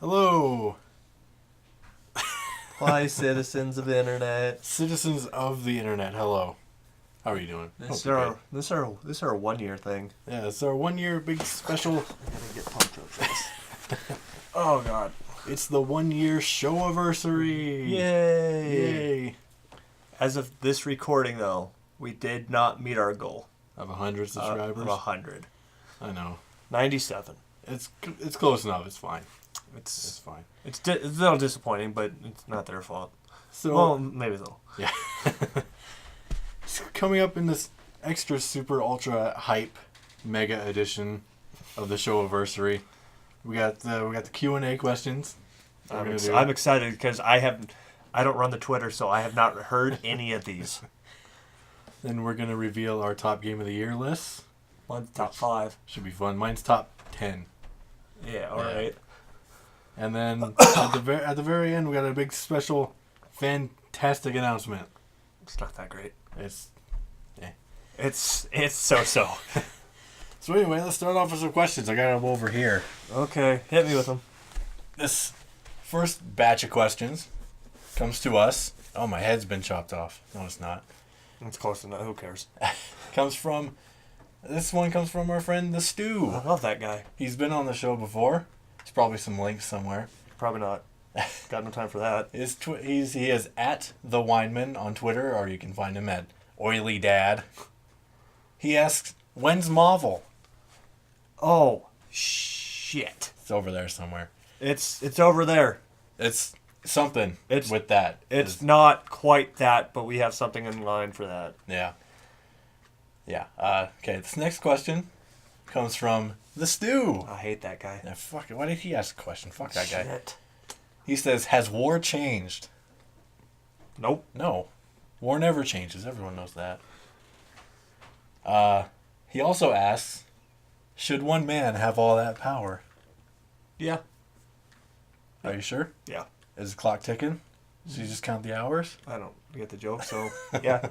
Hello, Hi, citizens of the internet. citizens of the internet. Hello. How are you doing? Hope you're This is our 1 year thing. good. Yeah, it's our 1 year big special. I gotta get pumped up for this. Oh god. It's the 1 year Show-A-Versary. Yay! Yay! As of this recording though, we did not meet our goal Of 100 subscribers. of 100. I know. 97. It's close enough. It's fine. It's It's fine. it's a little disappointing, but it's not their fault. So Well, maybe though. yeah. So coming up in this extra super ultra hype mega edition of the Show-A-Versary, we got the Q&A questions. I'm excited because I don't run the Twitter, so I have not heard any of these. Then we're gonna reveal our top game of the year lists. Mine's top 5. Should be fun. Mine's top 10. Yeah, alright. And then at the very end, we got a big special, fantastic announcement. It's not that great. It's It's so. so anyway. Let's start off with some questions. I got them over here. Okay, hit me with them. This first batch of questions comes to us. Oh, my head's been chopped off. No, it's not. It's close enough. Who cares? This one comes from our friend the Stew. I love that guy. He's been on the show before. There's probably some links somewhere. Probably not. Got no time for that. He is at the Wineman on Twitter, or you can find him at Oily Dad. He asks, "When's Marvel?" Oh shit! It's over there somewhere. It's over there. It's something It's- with that. It's not quite that, but we have something in line for that. Yeah. Okay, this next question comes from the Stew. I hate that guy. Yeah, fuck it. Why did he ask a question? Fuck that guy. Shit. He says, "Has war changed?" Nope. No. War never changes. Everyone knows that. He also asks, "Should one man have all that power?" Yeah. Are you sure? Yeah. Is the clock ticking? Should you just count the hours? I don't get the joke, so yeah.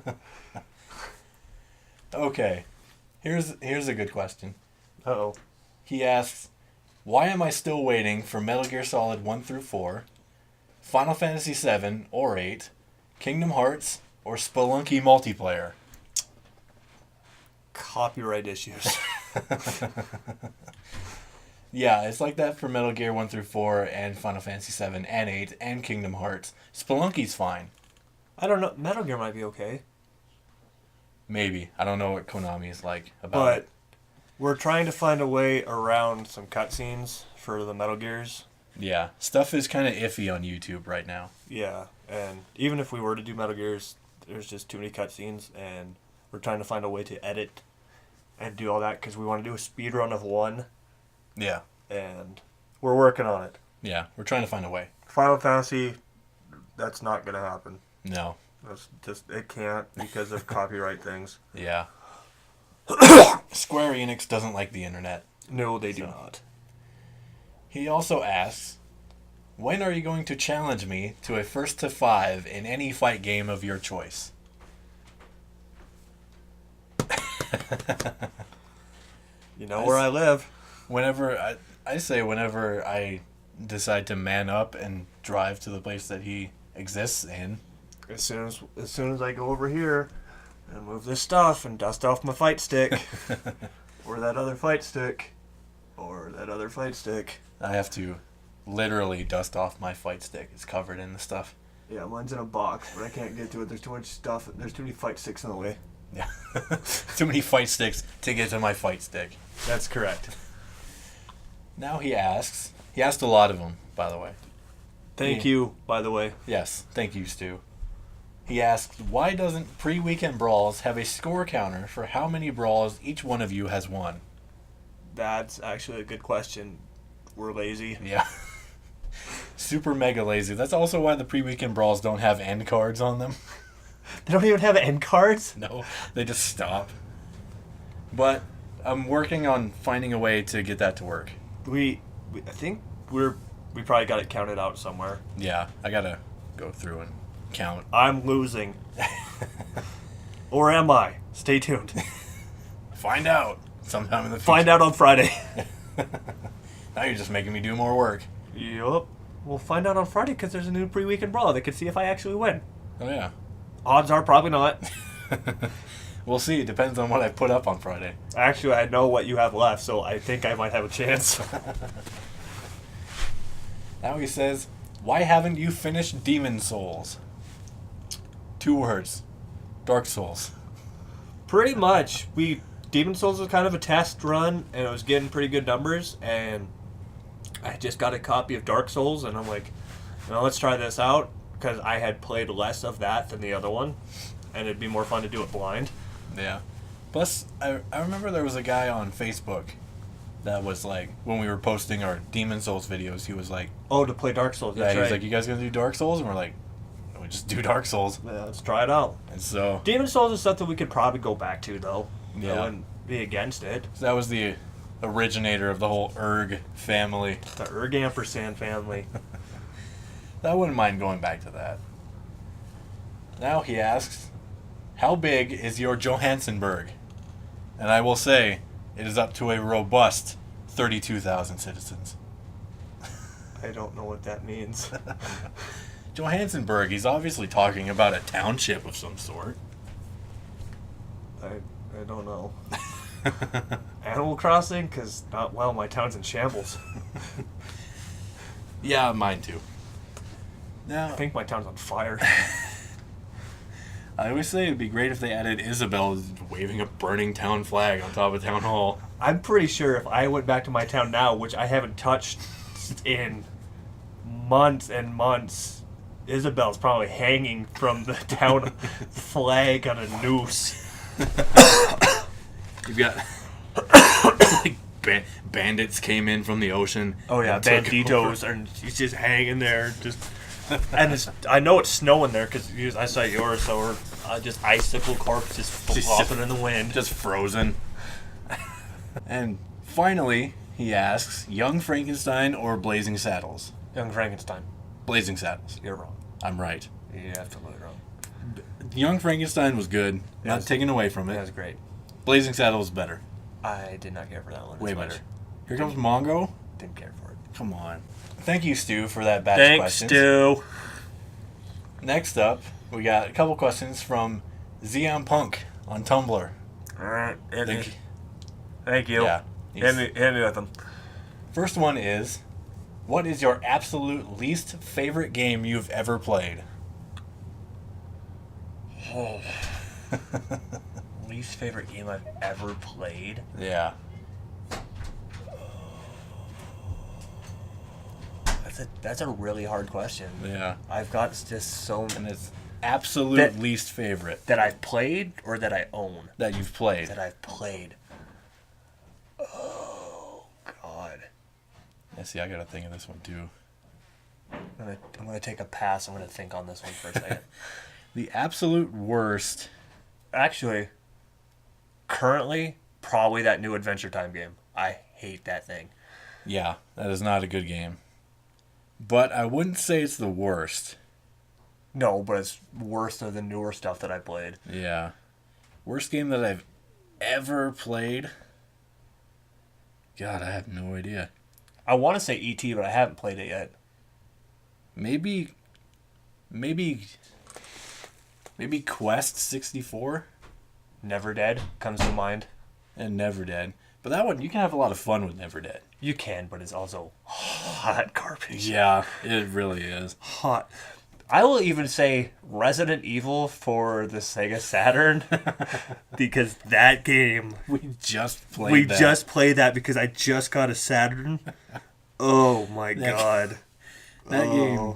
Okay. Here's a good question. Uh-oh. He asks, "Why am I still waiting for Metal Gear Solid 1 through 4, Final Fantasy 7 or 8, Kingdom Hearts, or Spelunky multiplayer?" Copyright issues. Yeah, it's like that for Metal Gear 1 through 4 and Final Fantasy 7 and 8 and Kingdom Hearts. Spelunky's fine. I don't know. Metal Gear might be okay, Maybe. I don't know what Konami is like about but it. we're trying to find a way around some cutscenes for the Metal Gears. Yeah, stuff is kind of iffy on YouTube right now. Yeah, and even if we were to do Metal Gears, there's just too many cutscenes, and we're trying to find a way to edit and do all that because we want to do a speed run of 1, Yeah. and we're working on it. Yeah, we're trying to find a way. Final Fantasy, that's not going to happen. No. That's just, it can't because of copyright things. Yeah. Square Enix doesn't like the internet. No, they do So. not. He also asks, "When are you going to challenge me to a 1st to 5 in any fight game of your choice?" You know where I live. Whenever I decide to man up and drive to the place that he exists in. As soon as I go over here and move this stuff and dust off my fight stick, or that other fight stick, or that other fight stick. I have to literally dust off my fight stick. It's covered in the stuff. Yeah, mine's in a box, but I can't get to it. There's too much stuff. There's too many fight sticks in the way. Yeah. Too many fight sticks to get to my fight stick. That's correct. Now he asked a lot of them, by the way. Thank you, by the way. Yes, thank you, Stu. He asked, "Why doesn't pre-weekend brawls have a score counter for how many brawls each one of you has won?" That's actually a good question. We're lazy. Yeah. Super mega lazy. That's also why the pre-weekend brawls don't have end cards on them. They don't even have end cards? No, they just stop. But I'm working on finding a way to get that to work. I think we probably got it counted out somewhere. Yeah, I gotta go through and count. I'm losing. Or am I? Stay tuned. Find out sometime in the future. Find out on Friday. Now you're just making me do more work. Yup. We'll find out on Friday because there's a new pre-weekend Brawl that could see if I actually win. Oh, yeah. Odds are probably not. We'll see. It depends on what I put up on Friday. Actually, I know what you have left, so I think I might have a chance. Now he says, why haven't you finished Demon Souls? 2 words. Dark Souls. Pretty much. Demon Souls was kind of a test run, and it was getting pretty good numbers, and I just got a copy of Dark Souls, and I'm like, let's try this out, because I had played less of that than the other one, and it'd be more fun to do it blind. Yeah. Plus, I remember there was a guy on Facebook that was like, when we were posting our Demon Souls videos, he was like... Oh, to play Dark Souls, yeah, he was like, you guys gonna do Dark Souls? And we're like, we just do Dark Souls. Yeah, let's try it out. And so... Demon Souls is something we could probably go back to, though. Yeah. I wouldn't be against it. So that was the originator of the whole Erg family. The Erg Ampersand family. I wouldn't mind going back to that. Now he asks, how big is your Johannesburg? And I will say, it is up to a robust 32,000 citizens. I don't know what that means. Johannesburg, he's obviously talking about a township of some sort. I don't know. Animal Crossing? Because, my town's in shambles. Yeah, mine too. Now, I think my town's on fire. I always say it'd be great if they added Isabel waving a burning town flag on top of Town Hall. I'm pretty sure if I went back to my town now, which I haven't touched in months and months, Isabel's probably hanging from the town flag on a noose. You've got like bandits came in from the ocean. Oh yeah, and took banditos, and he's just hanging there, and I know it's snowing there because I saw yours, so we're just icicle corpses flopping in the wind, just frozen. And finally, he asks, Young Frankenstein or Blazing Saddles? Young Frankenstein. Blazing Saddles. You're wrong. I'm right. You're absolutely wrong. Young Frankenstein was good. Not taken away from it. That was great. Blazing Saddles was better. I did not care for that one. Way better. Here comes Mongo. Didn't care for it. Come on. Thank you, Stu, for that batch of questions. Thanks, Stu. Next up, we got a couple questions from Xeon Punk on Tumblr. All right. Thank you. Yeah. Hit me with them. First one is, what is your absolute least favorite game you've ever played? Oh. Least favorite game I've ever played? Yeah. That's a really hard question. Yeah. I've got just so And it's absolute least favorite. That I've played or that I own? That you've played. That I've played. Oh, God. Yeah, see, I got to think of this one, too. I'm gonna take a pass. I'm going to think on this one for a second. The absolute worst. Actually, currently, probably that new Adventure Time game. I hate that thing. Yeah, that is not a good game. But I wouldn't say it's the worst. No, but it's worse than the newer stuff that I played. Yeah. Worst game that I've ever played? God, I have no idea. I want to say E.T., but I haven't played it yet. Maybe Quest 64? Never Dead comes to mind. And Never Dead. But that one, you can have a lot of fun with Never Dead. You can, but it's also hot garbage. Yeah, it really is. Hot. I will even say Resident Evil for the Sega Saturn because that game... We just played that because I just got a Saturn. Oh my God. That game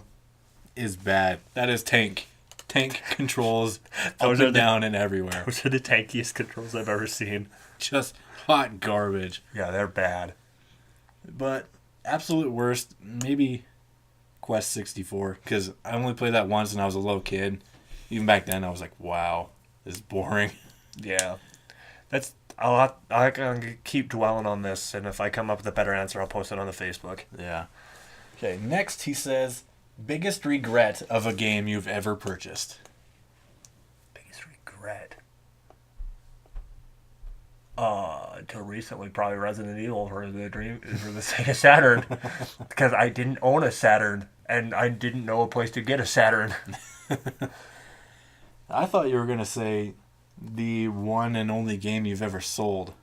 is bad. That is tank. Tank controls up and down and everywhere. Those are the tankiest controls I've ever seen. Just hot garbage. Yeah, they're bad. But absolute worst, maybe Quest 64, because I only played that once and I was a little kid. Even back then, I was like, wow, this is boring. Yeah. I can keep dwelling on this, and if I come up with a better answer, I'll post it on the Facebook. Yeah. Okay, next he says, biggest regret of a game you've ever purchased. Biggest regret? Until recently, probably Resident Evil for the Sega Saturn, because I didn't own a Saturn and I didn't know a place to get a Saturn. I thought you were gonna say the one and only game you've ever sold.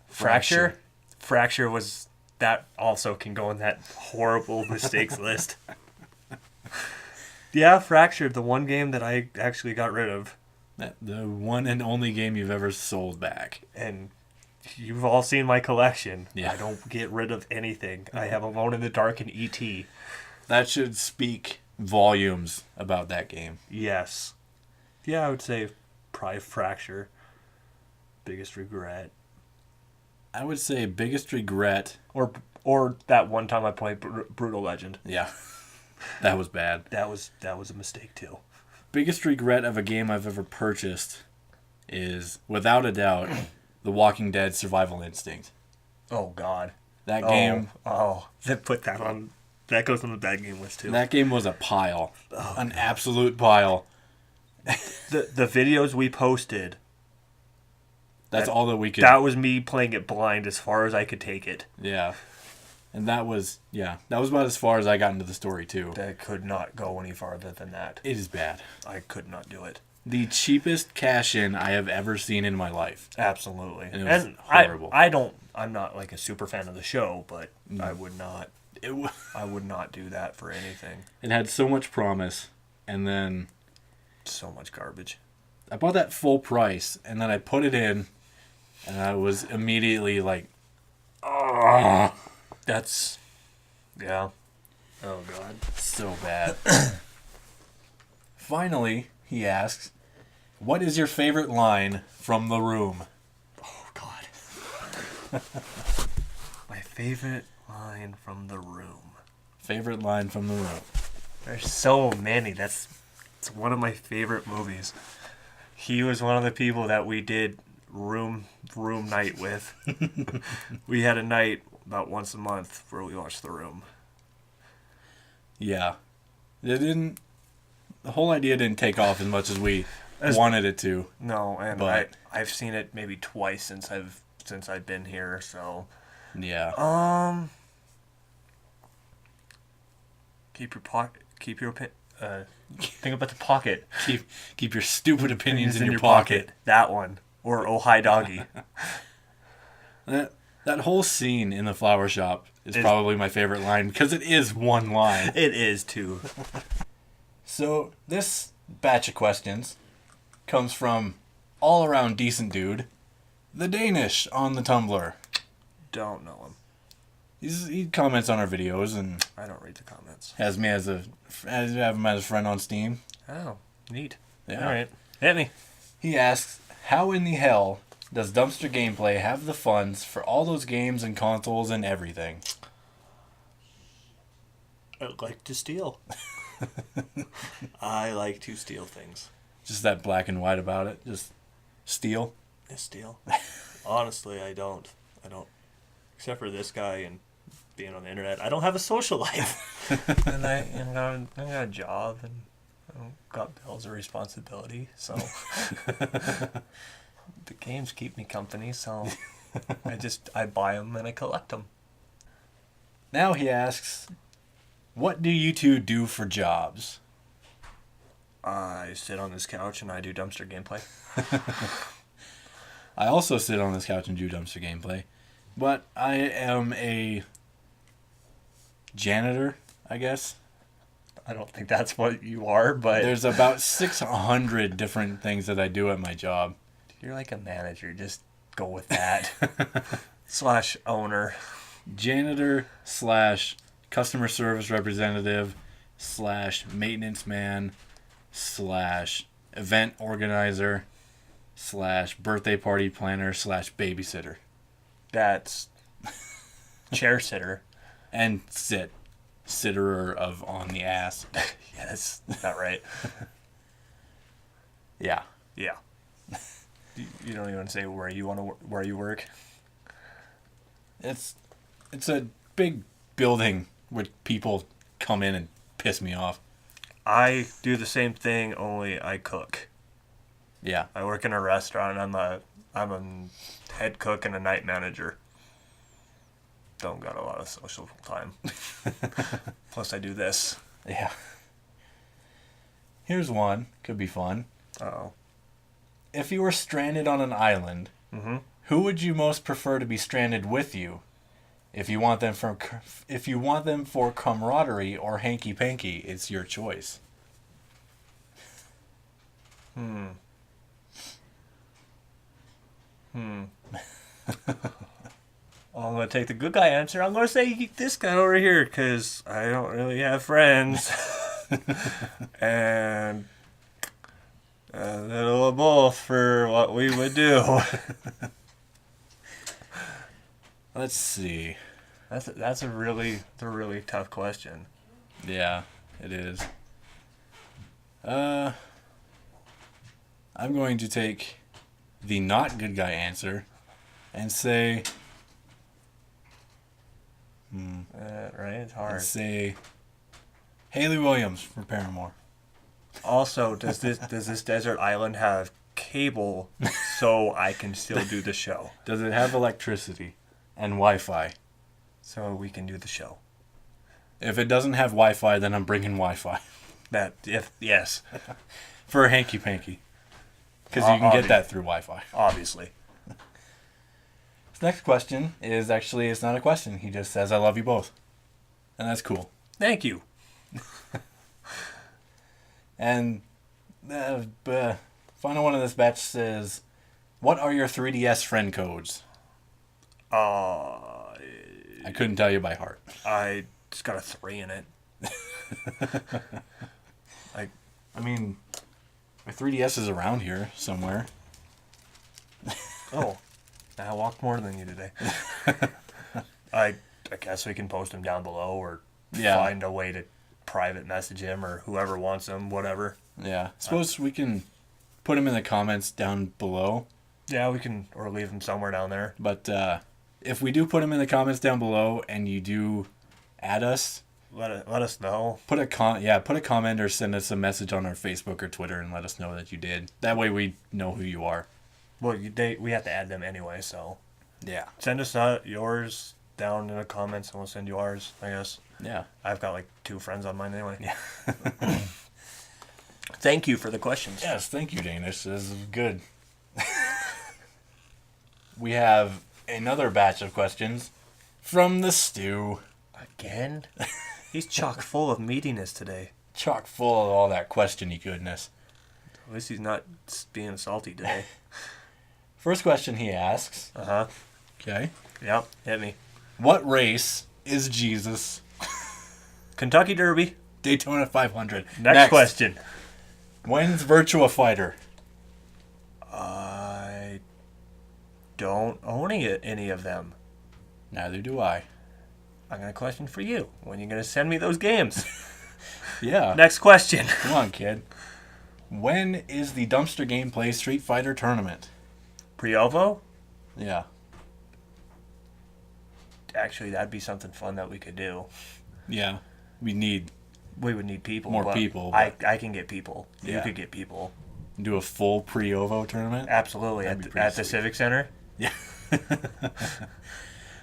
Fracture. Fracture was that also can go in that horrible mistakes list. Yeah, Fracture, the one game that I actually got rid of. The one and only game you've ever sold back. And you've all seen my collection. Yeah. I don't get rid of anything. I have Alone in the Dark and E.T. That should speak volumes about that game. Yes. Yeah, I would say probably Fracture. Biggest regret. I would say biggest regret. Or that one time I played Brutal Legend. Yeah. That was bad. That was a mistake too. Biggest regret of a game I've ever purchased is, without a doubt, The Walking Dead Survival Instinct. Oh God. That game. Oh, they put that on. That goes on the bad game list too. That game was a pile. An absolute pile. The videos we posted. That's all that we could. That was me playing it blind as far as I could take it. Yeah. And that was about as far as I got into the story too. That could not go any farther than that. It is bad. I could not do it. The cheapest cash in I have ever seen in my life. Absolutely. And it was horrible. I'm not like a super fan of the show, but I would not. I would not do that for anything. It had so much promise, and then So much garbage. I bought that full price, and then I put it in, and I was immediately like, oh, That's, yeah. Oh God. so bad. Finally, he asks, what is your favorite line from The Room? Oh God. My favorite line from The Room. Favorite line from The Room. There's so many. It's one of my favorite movies. He was one of the people that we did room night with. We had a night about once a month where we watched The Room. Yeah. The whole idea didn't take off as much as we wanted it to. No, and But- I've seen it maybe twice since I've been here, so Yeah. think about the pocket. Keep your stupid opinions in your pocket. That one. Or Oh Hi Doggy. That whole scene in the flower shop is probably my favorite line because it is one line. It is too. So this batch of questions comes from all around decent dude, the Danish on the Tumblr. Don't know him. He comments on our videos and I don't read the comments. has me as have him as a friend on Steam. Oh, neat. Yeah. All right. Hit me. He asks, how in the hell does Dumpster Gameplay have the funds for all those games and consoles and everything? I like to steal. I like to steal things. Just that black and white about it. Just steal. I steal. Honestly, I don't. Except for this guy and being on the internet. I don't have a social life. and I got a job and I got bills and responsibility. So the games keep me company. So I buy them and I collect them. Now he asks, what do you two do for jobs? I sit on this couch and I do dumpster gameplay. I also sit on this couch and do Dumpster Gameplay, but I am a janitor, I guess. I don't think that's what you are, but There's about 600 different things that I do at my job. you're like a manager. Just go with that. / owner. Janitor / customer service representative / maintenance man / event organizer / birthday party planner / babysitter. That's chair sitter. And sitterer of on the ass. Yeah, that's not right. Yeah. Yeah. You don't even say where you work. It's a big building where people come in and piss me off. I do the same thing, only I cook. Yeah. I work in a restaurant. I'm I'm a head cook and a night manager. Don't got a lot of social time. Plus, I do this. Yeah. Here's one. Could be fun. Uh-oh. If you were stranded on an island, who would you most prefer to be stranded with you? If you want them for camaraderie or hanky-panky, it's your choice. Well, I'm going to take the good guy answer. I'm going to say this guy over here because I don't really have friends. And a little of both for what we would do. Let's see. That's a really tough question. Yeah, it is. I'm going to take the not good guy answer and say... Right? It's hard. I'd say Haley Williams from Paramore. Also, does this desert island have cable so I can still do the show? Does it have electricity and Wi-Fi? So we can do the show. If it doesn't have Wi-Fi, then I'm bringing Wi-Fi. Yes. For a hanky-panky. Because you can get that through Wi-Fi. Obviously. This next question is actually, it's not a question. He just says, I love you both. And that's cool. Thank you. And final one of this batch says, what are your 3DS friend codes? I couldn't tell you by heart. I just got a 3 in it. I mean, my 3DS is around here somewhere. Oh, I walked more than you today. I guess we can post them down below or find a way to private message him or whoever wants them, whatever. Yeah. Suppose we can put them in the comments down below. Yeah, we can, or leave them somewhere down there. But if we do put them in the comments down below and you do add us, let us know. Put a comment or send us a message on our Facebook or Twitter and let us know that you did. That way we know who you are. Well, we have to add them anyway, so yeah. Send us yours down in the comments, and we'll send you ours. I guess. Yeah. I've got like 2 friends on mine anyway. Yeah. Thank you for the questions. Yes, thank you, Danish. This is good. We have another batch of questions from the stew. Again? He's chock full of meatiness today. Chock full of all that questiony goodness. At least he's not being salty today. First question he asks. Uh-huh. Okay. Yep, hit me. What race is Jesus? Kentucky Derby. Daytona 500. Next question. When's Virtua Fighter? I don't own any of them. Neither do I. I got a question for you. When are you going to send me those games? Yeah. Next question. Come on, kid. When is the Dumpster Gameplay Street Fighter tournament? Pre-OVO? Yeah. Actually, that'd be something fun that we could do. Yeah. We would need people. More people. I can get people. Yeah. You could get people. Do a full pre-OVO tournament? Absolutely. At the Civic Center? Yeah. If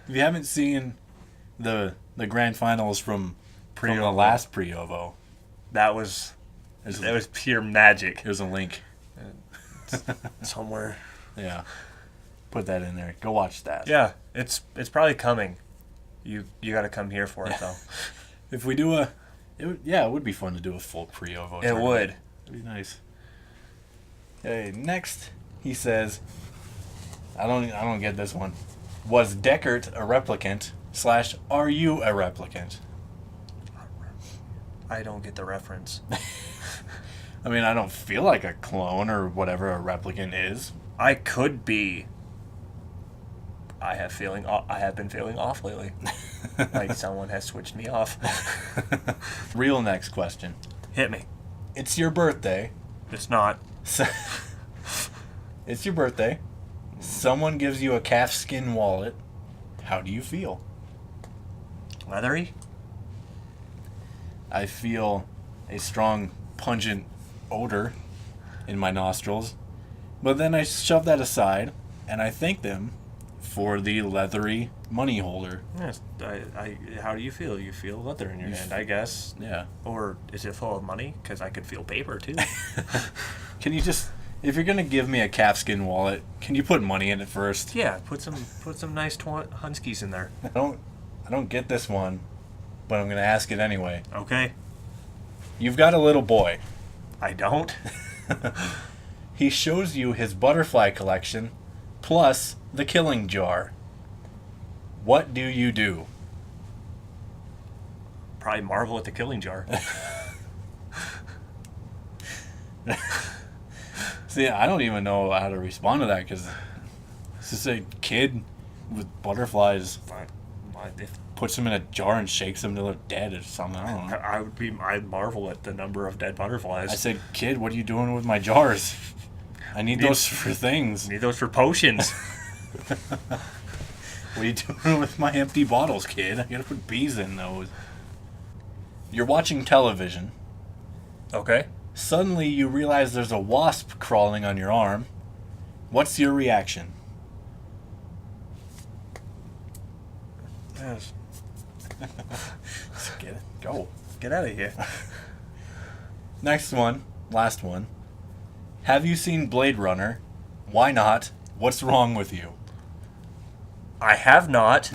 you haven't seen the grand finals from the last pre-OVO, that was pure magic. Here's a link. Somewhere. Yeah. Put that in there. Go watch that. Yeah. It's probably coming. You got to come here for it, though. If we do it would be fun to do a full pre-OVO tournament. It would. It'd be nice. Okay, next he says, I don't get this one. Was Deckert a replicant / are you a replicant? I don't get the reference. I mean, I don't feel like a clone or whatever a replicant is. I could be. I have been feeling off lately. Like someone has switched me off. Real next question. Hit me. It's your birthday. It's not. It's your birthday. Someone gives you a calfskin wallet. How do you feel? Leathery? I feel a strong, pungent odor in my nostrils. But then I shove that aside and I thank them for the leathery money holder. Yes, how do you feel? You feel leather in your hand, I guess. Yeah. Or is it full of money? Because I could feel paper, too. Can you just, if you're going to give me a calfskin wallet, can you put money in it first? Yeah, put some nice Hunskies in there. I don't get this one, but I'm going to ask it anyway. Okay. You've got a little boy. I don't. He shows you his butterfly collection, plus the killing jar. What do you do? Probably marvel at the killing jar. See, I don't even know how to respond to that, because it's just a kid with butterflies puts them in a jar and shakes them till they're dead or something. I don't know. I'd marvel at the number of dead butterflies. I said, kid, what are you doing with my jars? I need those for things. Need those for potions. What are you doing with my empty bottles, kid? I gotta put bees in those. You're watching television. Okay. Suddenly you realize there's a wasp crawling on your arm. What's your reaction? Yes. Just get it. Go. Get out of here. Next one. Last one. Have you seen Blade Runner? Why not? What's wrong with you? I have not.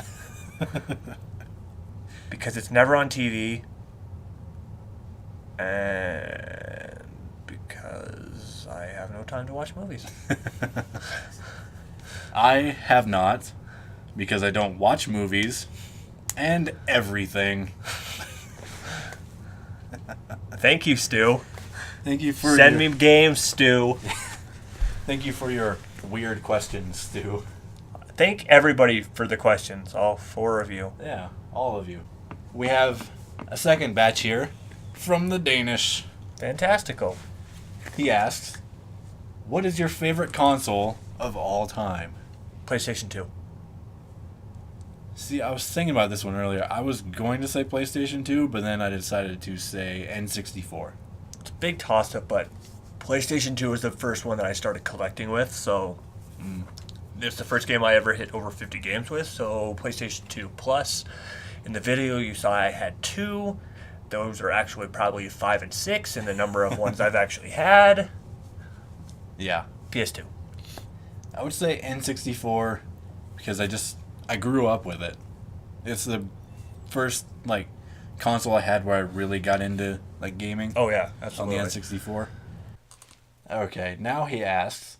Because it's never on TV. And because I have no time to watch movies. I have not, because I don't watch movies and everything. Thank you, Stu. Thank you for Send me games, Stu. Thank you for your weird questions, Stu. Thank everybody for the questions, all 4 of you. Yeah, all of you. We have a second batch here from the Danish. Fantastical. He asks, what is your favorite console of all time? PlayStation 2. See, I was thinking about this one earlier. I was going to say PlayStation 2, but then I decided to say N64. It's a big toss-up, but PlayStation 2 was the first one that I started collecting with, so it's the first game I ever hit over 50 games with, so PlayStation 2 Plus. In the video you saw I had 2. Those are actually probably 5 and 6 in the number of ones I've actually had. Yeah. PS2. I would say N64 because I grew up with it. It's the first console I had where I really got into gaming. Oh yeah, absolutely. On the N64. Okay, now he asks,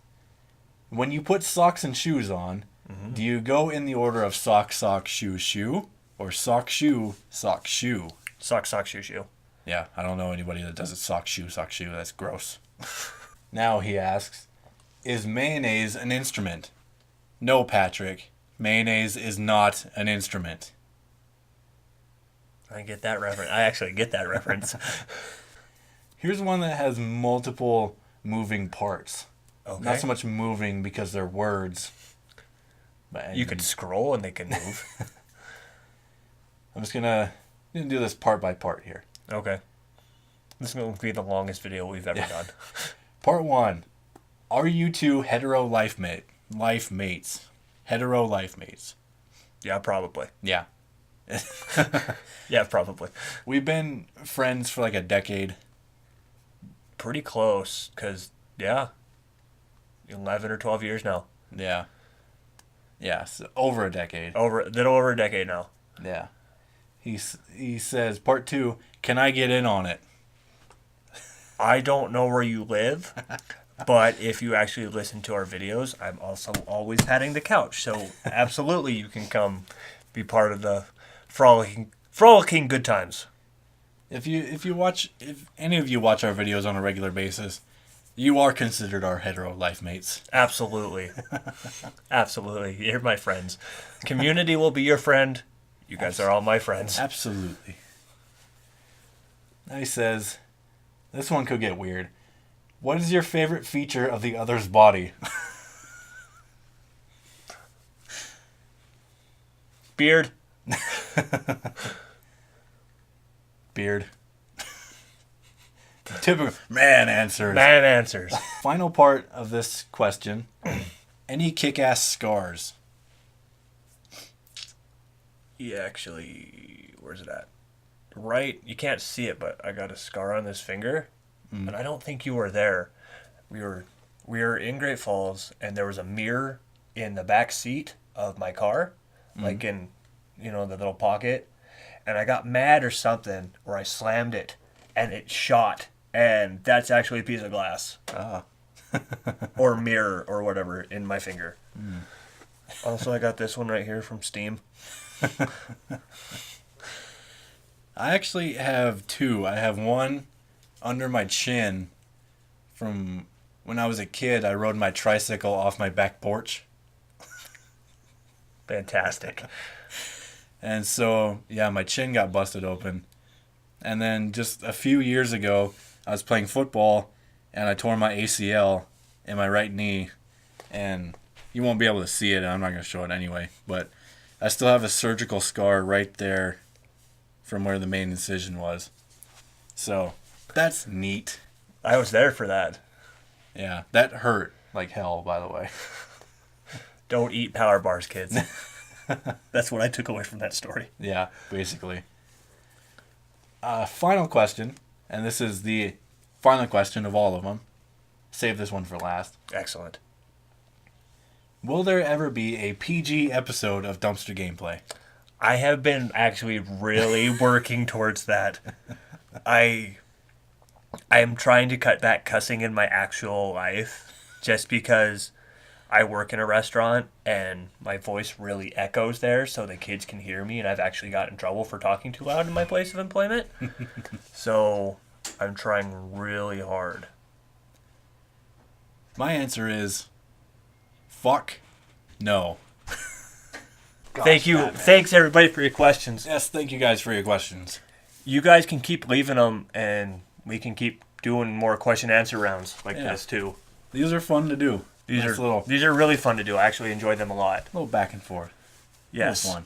when you put socks and shoes on, do you go in the order of sock, sock, shoe, shoe, or sock, shoe, sock, shoe? Sock, sock, shoe, shoe. Yeah, I don't know anybody that does it sock, shoe, sock, shoe. That's gross. Now he asks, is mayonnaise an instrument? No, Patrick. Mayonnaise is not an instrument. I get that reference. I actually get that reference. Here's one that has multiple moving parts. Okay. Not so much moving because they're words. But You could scroll and they can move. I'm just gonna do this part by part here. Okay. This is going to be the longest video we've ever done. Part 1. Are you two hetero life mates? Hetero life mates. Yeah, probably. Yeah. Yeah, probably. We've been friends for a decade. Pretty close, because, 11 or 12 years now. Yeah. Yeah, so over a decade. A little over a decade now. Yeah. He says, part 2, can I get in on it? I don't know where you live, but if you actually listen to our videos, I'm also always patting the couch. So absolutely you can come be part of the frolicking good times. If any of you watch our videos on a regular basis, you are considered our hetero life mates. Absolutely. Absolutely. You're my friends. Community will be your friend. You guys are all my friends. Absolutely. Now he says, this one could get weird. What is your favorite feature of the other's body? Beard. Beard. Typical man answers. Man answers. Final part of this question. Any kick-ass scars? Yeah, actually, where's it at? Right, you can't see it, but I got a scar on this finger, and I don't think you were there. We were in Great Falls, and there was a mirror in the back seat of my car, like in, the little pocket, and I got mad or something, or I slammed it, and it shot, and that's actually a piece of glass. Ah. Or mirror, or whatever, in my finger. Also, I got this one right here from Steam. I actually have two. I have one under my chin from when I was a kid. I rode my tricycle off my back porch. Fantastic. And so, yeah, my chin got busted open. And then just a few years ago, I was playing football, and I tore my ACL in my right knee. And you won't be able to see it, and I'm not going to show it anyway. But I still have a surgical scar right there from where the main incision was. So, that's neat. I was there for that. Yeah, that hurt like hell, by the way. Don't eat power bars, kids. That's what I took away from that story. Yeah, basically. Final question, and this is the final question of all of them. Save this one for last. Excellent. Will there ever be a PG episode of Dumpster Gameplay? I have been actually really working towards that. I'm trying to cut back cussing in my actual life just because I work in a restaurant and my voice really echoes there so the kids can hear me, and I've actually gotten in trouble for talking too loud in my place of employment. So I'm trying really hard. My answer is fuck no. Thank you. Batman. Thanks, everybody, for your questions. Yes, thank you guys for your questions. You guys can keep leaving them, and we can keep doing more question-answer rounds like this, too. These are fun to do. These are really fun to do. I actually enjoy them a lot. A little back and forth. Yes. It was fun.